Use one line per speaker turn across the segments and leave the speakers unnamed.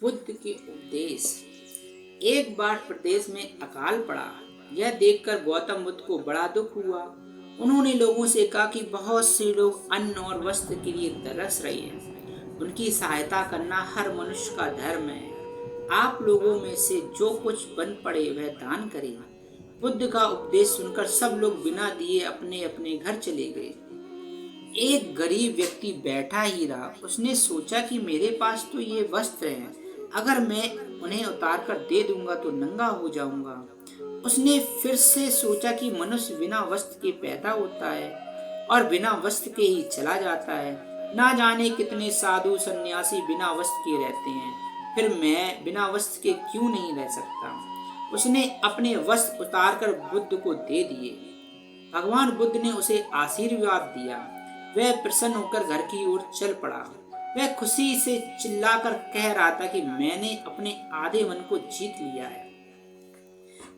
बुद्ध के उपदेश। एक बार प्रदेश में अकाल पड़ा। यह देखकर गौतम बुद्ध को बड़ा दुख हुआ। उन्होंने लोगों से कहा कि बहुत से लोग अन्न और वस्त्र के लिए तरस रहे हैं। उनकी सहायता करना हर मनुष्य का धर्म है। आप लोगों में से जो कुछ बन पड़े वह दान करें। बुद्ध का उपदेश सुनकर सब लोग बिना दिए अपने अपने घर चले गए। एक गरीब व्यक्ति बैठा ही रहा। उसने सोचा कि मेरे पास तो ये वस्त्र हैं, अगर मैं उन्हें उतार कर दे दूंगा तो नंगा हो जाऊंगा। उसने फिर से सोचा कि मनुष्य बिना वस्त्र के पैदा होता है और बिना वस्त्र के ही चला जाता है। ना जाने कितने साधु सन्यासी बिना वस्त्र के रहते हैं, फिर मैं बिना वस्त्र के क्यों नहीं रह सकता। उसने अपने वस्त्र उतार कर बुद्ध को दे दिए। भगवान बुद्ध ने उसे आशीर्वाद दिया। वह प्रसन्न होकर घर की ओर चल पड़ा। वह खुशी से चिल्लाकर कह रहा था कि मैंने अपने आधे मन को जीत लिया है।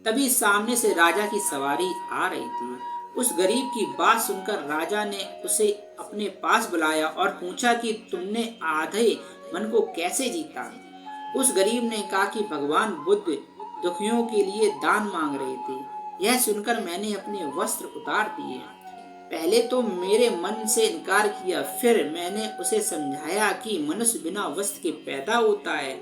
तभी सामने से राजा की सवारी आ रही थी। उस गरीब की बात सुनकर राजा ने उसे अपने पास बुलाया और पूछा कि तुमने आधे मन को कैसे जीता। उस गरीब ने कहा कि भगवान बुद्ध दुखियों के लिए दान मांग रहे थे। यह सुनकर मैंने अपने वस्त्र उतार दिए। पहले तो मेरे मन से इनकार किया, फिर मैंने उसे समझाया कि मनुष्य बिना वस्त्र के पैदा होता है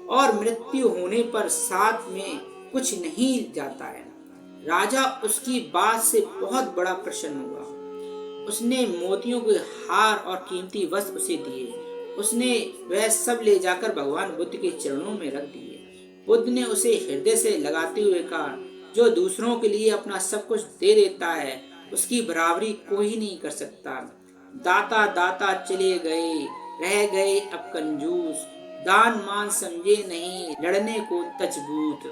और मृत्यु होने पर साथ में कुछ नहीं जाता है। राजा उसकी बात से बहुत बड़ा प्रसन्न हुआ। उसने मोतियों के हार और कीमती वस्त्र उसे दिए। उसने वह सब ले जाकर भगवान बुद्ध के चरणों में रख दिए। बुद्ध ने उसे हृदय से लगाते हुए कहा, जो दूसरों के लिए अपना सब कुछ दे देता है उसकी बराबरी कोई नहीं कर सकता। दाता दाता चले गए, रह गए अब कंजूस, दान मान समझे नहीं लड़ने को तजबूत।